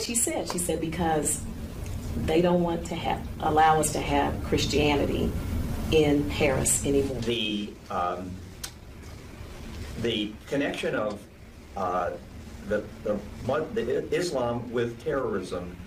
what she said. She said because they don't want to allow us to have Christianity in Paris anymore. The connection of the Islam with terrorism.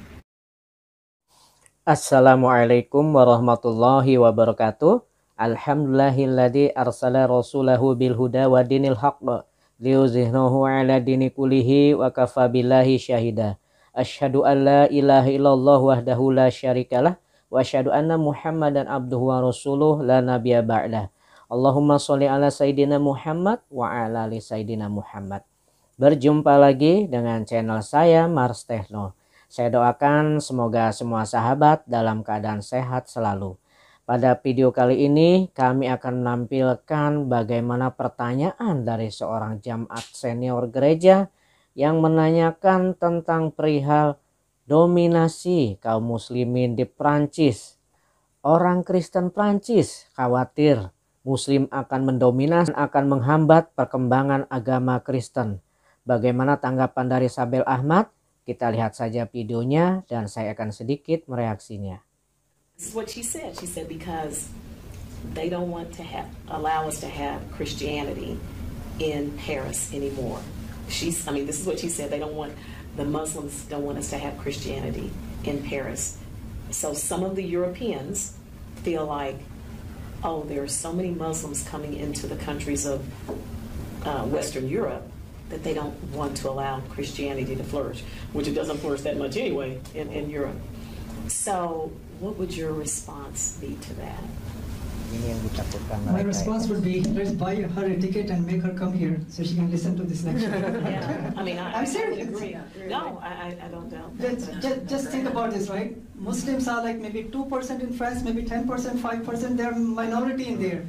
Assalamualaikum warahmatullahi wabarakatuh. Alhamdulillahilladzi arsala rasulahu bil huda wa dinil haqq liyuzhirahu ala dini kullihi wa kafa billahi syahida. Asyhadu an la ilaha illallah wahdahu la syarikalah wa asyhadu anna Muhammadan abduhu wa rasuluh la nabiyya ba'dah. Allahumma sholli ala sayyidina Muhammad wa ala ali sayyidina Muhammad. Berjumpa lagi dengan channel saya Marstechno. Saya doakan semoga semua sahabat dalam keadaan sehat selalu. Pada video kali ini kami akan menampilkan bagaimana pertanyaan dari seorang jamaat senior gereja yang menanyakan tentang perihal dominasi kaum muslimin di Prancis. Orang Kristen Prancis khawatir Muslim akan mendominasi, akan menghambat perkembangan agama Kristen. Bagaimana tanggapan dari Sabel Ahmed? Kita lihat saja videonya dan saya akan sedikit mereaksinya. This is what she said. She said because they don't want to allow us to have Christianity in Paris anymore. This is what she said. The Muslims don't want us to have Christianity in Paris. So some of the Europeans feel like, oh, there are so many Muslims coming into the countries of Western Europe that they don't want to allow Christianity to flourish, which it doesn't flourish that much anyway in Europe. So what would your response be to that? My response would be, let's buy her a ticket and make her come here so she can listen to this lecture. Yeah, I'm serious. Agree. No, I don't doubt that. Just think about this, right? Muslims are like maybe 2% in France, maybe 10%, 5%. They're minority in there.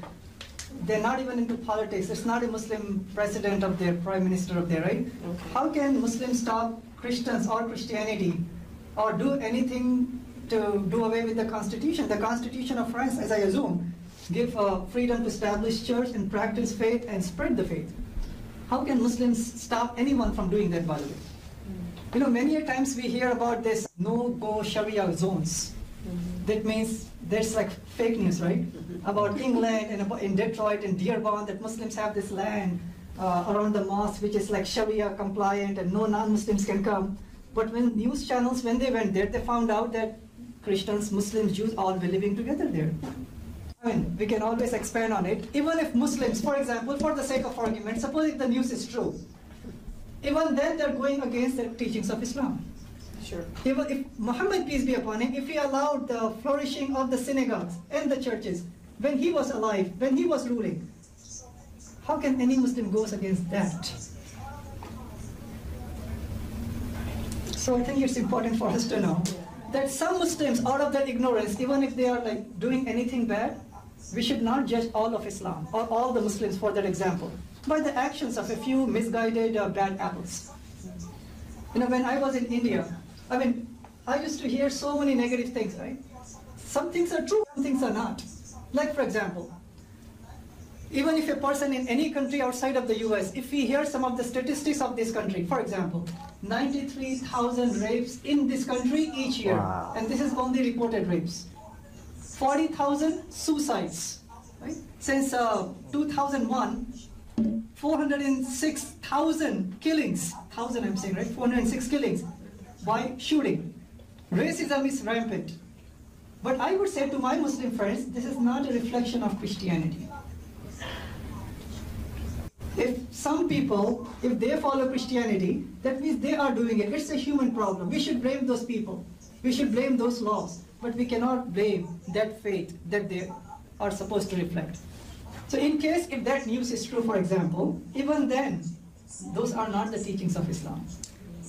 They're not even into politics. It's not a Muslim president of their prime minister of there, right? Okay. How can Muslims stop Christians or Christianity or do anything to do away with the constitution? The constitution of France, as I assume, give freedom to establish church and practice faith and spread the faith. How can Muslims stop anyone from doing that, by the way? You know, many times we hear about this no-go Sharia zones. That means there's like fake news, right? About England and about in Detroit and Dearborn that Muslims have this land around the mosque which is like Sharia compliant and no non-Muslims can come. But when news channels, when they went there, they found out that Christians, Muslims, Jews all be living together there. I mean, we can always expand on it. Even if Muslims, for example, for the sake of argument, suppose if the news is true, even then they're going against the teachings of Islam. Sure. Even if Muhammad, peace be upon him, if he allowed the flourishing of the synagogues and the churches when he was alive, when he was ruling, how can any Muslim goes against that? So I think it's important for us to know that some Muslims, out of their ignorance, even if they are like doing anything bad, we should not judge all of Islam or all the Muslims for that example by the actions of a few misguided bad apples. You know, when I was in India, I used to hear so many negative things, right? Some things are true, some things are not. Like, for example, even if a person in any country outside of the US, if we hear some of the statistics of this country, for example, 93,000 rapes in this country each year, wow. And this is only reported rapes. 40,000 suicides, right? Since 2001, 406,000 killings, 1,000 I'm saying, right? 406 killings by shooting. Racism is rampant. But I would say to my Muslim friends, this is not a reflection of Christianity. If some people, if they follow Christianity, that means they are doing it. It's a human problem. We should blame those people. We should blame those laws. But we cannot blame that faith that they are supposed to reflect. So in case if that news is true, for example, even then, those are not the teachings of Islam.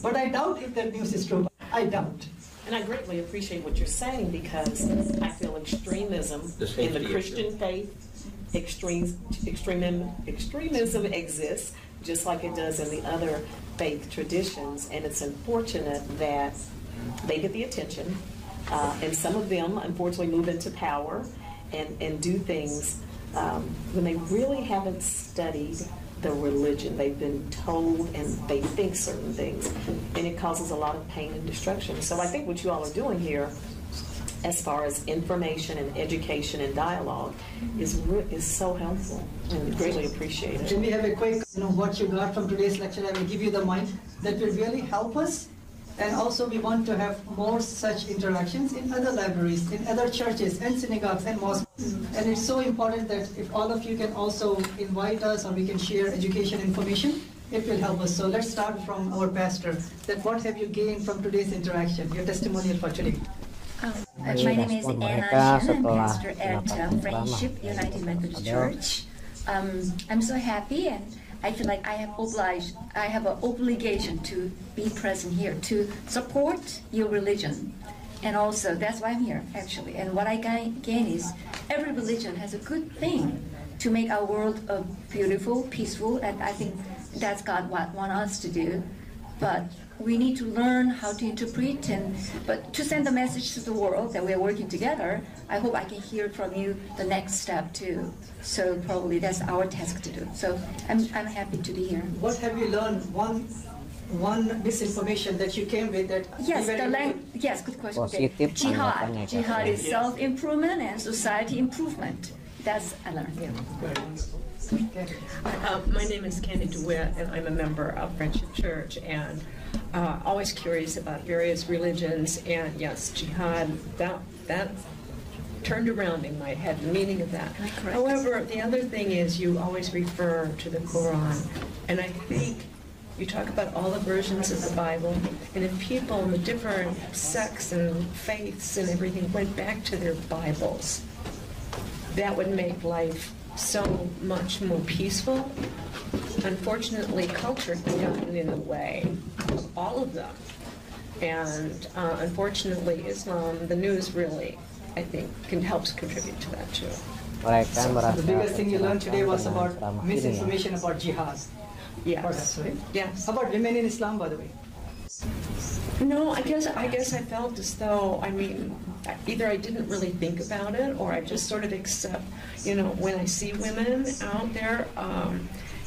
But I doubt if that news is true. I doubt. And I greatly appreciate what you're saying because I feel extremism in the Christian faith, extremism exists just like it does in the other faith traditions, and it's unfortunate that they get the attention, and some of them unfortunately move into power and do things when they really haven't studied the religion. They've been told and they think certain things, and it causes a lot of pain and destruction. So I think what you all are doing here, as far as information and education and dialogue, is so helpful and greatly appreciated. Can we have a quick, what you got from today's lecture? I will give you the mic. That will really help us. And also we want to have more such interactions in other libraries, in other churches and synagogues and mosques. And it's so important that if all of you can also invite us or we can share education information, it will help us. So let's start from our pastor. That what have you gained from today's interaction, your testimonial for today? My name is Anna Shan. I'm pastor at Friendship United Methodist Church. I'm so happy, and I feel like I have an obligation to be present here to support your religion. And also, that's why I'm here, actually. And what I gain is every religion has a good thing to make our world beautiful, peaceful, and I think that's God what wants us to do. But we need to learn how to interpret, but to send the message to the world that we are working together. I hope I can hear from you the next step too. So probably that's our task to do. So I'm happy to be here. What have you learned? One misinformation that you came with that. Yes, good question. Jihad is self-improvement and society improvement. That's I learned. Okay. My name is Candy DeWitt, and I'm a member of Friendship Church, and always curious about various religions. And yes, jihad, that turned around in my head, the meaning of that. Correct. However, the other thing is you always refer to the Quran, and I think you talk about all the versions of the Bible, and if people in the different sects and faiths and everything went back to their Bibles, that would make life so much more peaceful. Unfortunately, culture has gotten in the way of all of them. And unfortunately, Islam, the news really, I think, helps contribute to that too. The biggest thing you learned today was about misinformation about jihad. Yes. Perhaps, right? Yes. How about women in Islam, by the way? No, I guess I felt as though, either I didn't really think about it, or I just sort of accept, when I see women out there,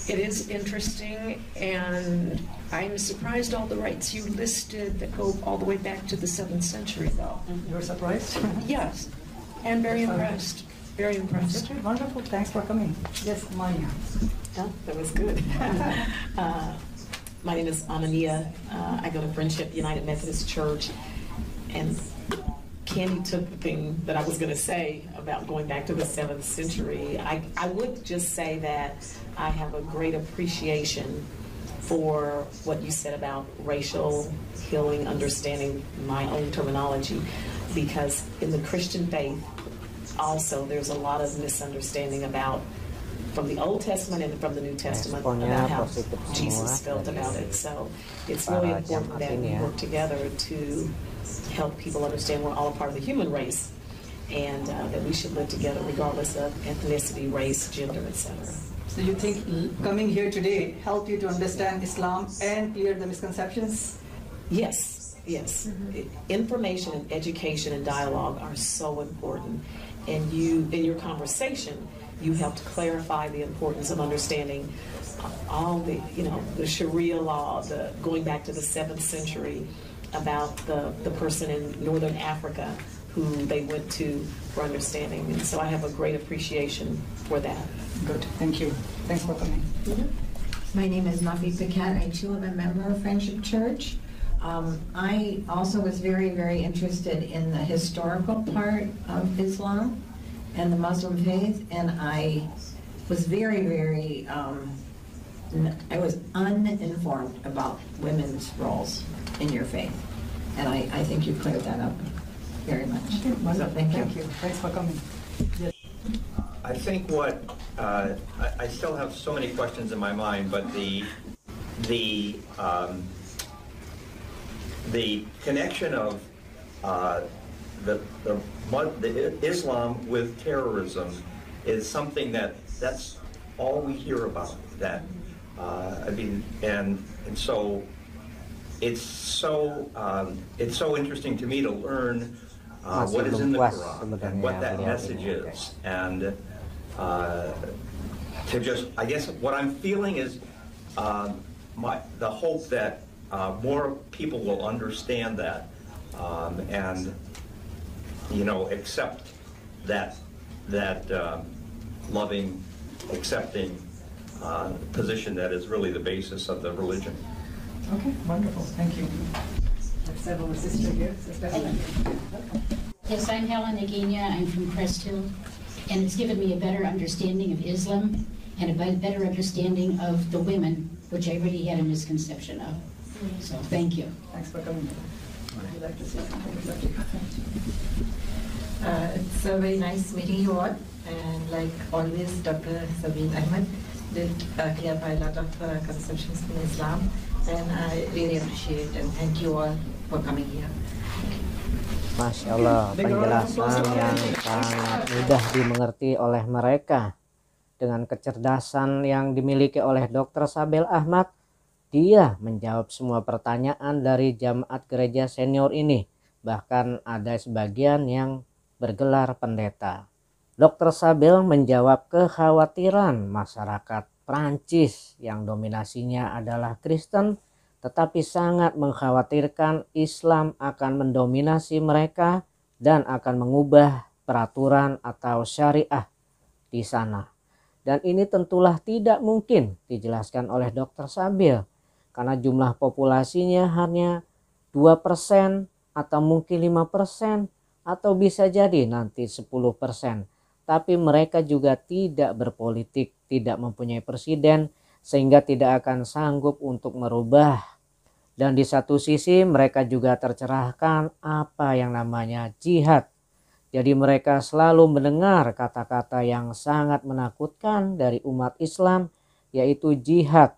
it is interesting, and I'm surprised all the rights you listed that go all the way back to the 7th century, though. You're surprised? Yes, and very impressed. Very impressed. Wonderful. Thanks for coming. Yes, Maya. Oh, that was good. My name is Amania. I go to Friendship United Methodist Church, and Candy took the thing that I was going to say about going back to the 7th century. I would just say that I have a great appreciation for what you said about racial healing, understanding my own terminology, because in the Christian faith, also there's a lot of misunderstanding about from the Old Testament and from the New Testament about how Jesus felt about it. So it's really important that we work together to help people understand we're all a part of the human race, and that we should live together regardless of ethnicity, race, gender, etc. So you think coming here today helped you to understand Islam and clear the misconceptions? Yes, yes. Information and education and dialogue are so important. And you, in your conversation, you helped clarify the importance of understanding all the, the Sharia law, going back to the 7th century, about the person in Northern Africa who they went to for understanding. And so I have a great appreciation for that. Good, thank you. Thanks for coming. My name is Nafi Paquette. I too am a member of Friendship Church. I also was very, very interested in the historical part of Islam and the Muslim faith, and I was very, very, I was uninformed about women's roles in your faith, and I think you cleared that up very much. So thank you. Thanks for coming. Yes. I think I still have so many questions in my mind, but the connection of the Islam with terrorism is something that's all we hear about. That and so it's so interesting to me to learn what is in the Quran and what that message is, and to just, I guess what I'm feeling is the hope that more people will understand that and, you know, accept that loving, accepting position that is really the basis of the religion. Okay, wonderful. Thank you. Let's have our sister here. Sister Helen. Yes, I'm Helen Agina. I'm from Crest Hill, and it's given me a better understanding of Islam and a better understanding of the women, which I really had a misconception of. So thank you. Thanks for coming. Would you like to say something? It's very nice meeting you all, and like always, Dr. Sabel Ahmed did clear up a lot of conceptions in Islam, and I really appreciate and thank you all for coming here. Masya Allah, penjelasan yang sangat mudah dimengerti oleh mereka. Dengan kecerdasan yang dimiliki oleh Dr. Sabel Ahmed, dia menjawab semua pertanyaan dari jamaat gereja senior ini. Bahkan ada sebagian yang bergelar pendeta. Dr. Sabel menjawab kekhawatiran masyarakat Prancis yang dominasinya adalah Kristen, tetapi sangat mengkhawatirkan Islam akan mendominasi mereka dan akan mengubah peraturan atau syariah di sana. Dan ini tentulah tidak mungkin dijelaskan oleh Dr. Sabel karena jumlah populasinya hanya 2% atau mungkin 5% atau bisa jadi nanti 10%. Tapi mereka juga tidak berpolitik, tidak mempunyai presiden, sehingga tidak akan sanggup untuk merubah. Dan di satu sisi mereka juga tercerahkan apa yang namanya jihad. Jadi mereka selalu mendengar kata-kata yang sangat menakutkan dari umat Islam, yaitu jihad.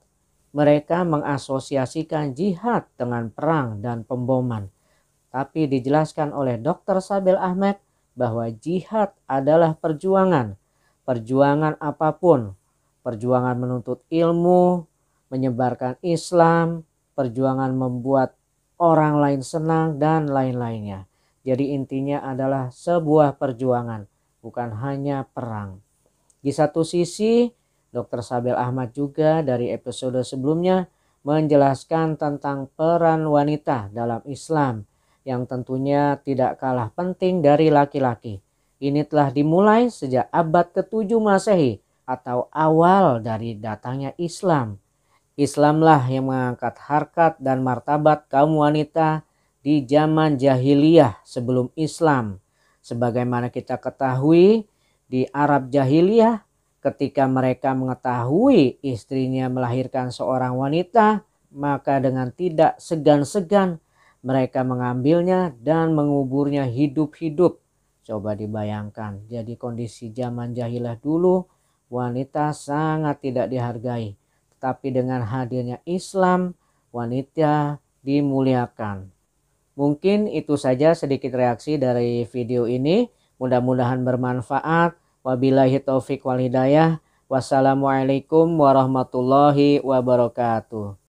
Mereka mengasosiasikan jihad dengan perang dan pemboman. Tapi dijelaskan oleh Dr. Sabel Ahmed bahwa jihad adalah perjuangan. Perjuangan apapun. Perjuangan menuntut ilmu, menyebarkan Islam, perjuangan membuat orang lain senang, dan lain-lainnya. Jadi intinya adalah sebuah perjuangan, bukan hanya perang. Di satu sisi, Dr. Sabel Ahmed juga dari episode sebelumnya menjelaskan tentang peran wanita dalam Islam yang tentunya tidak kalah penting dari laki-laki. Ini telah dimulai sejak abad ke-7 Masehi atau awal dari datangnya Islam. Islamlah yang mengangkat harkat dan martabat kaum wanita di zaman jahiliyah sebelum Islam. Sebagaimana kita ketahui di Arab jahiliyah, ketika mereka mengetahui istrinya melahirkan seorang wanita, maka dengan tidak segan-segan mereka mengambilnya dan menguburnya hidup-hidup. Coba dibayangkan, jadi kondisi zaman jahiliyah dulu wanita sangat tidak dihargai. Tetapi dengan hadirnya Islam, wanita dimuliakan. Mungkin itu saja sedikit reaksi dari video ini. Mudah-mudahan bermanfaat. Wabillahi taufik wal hidayah. Wassalamualaikum warahmatullahi wabarakatuh.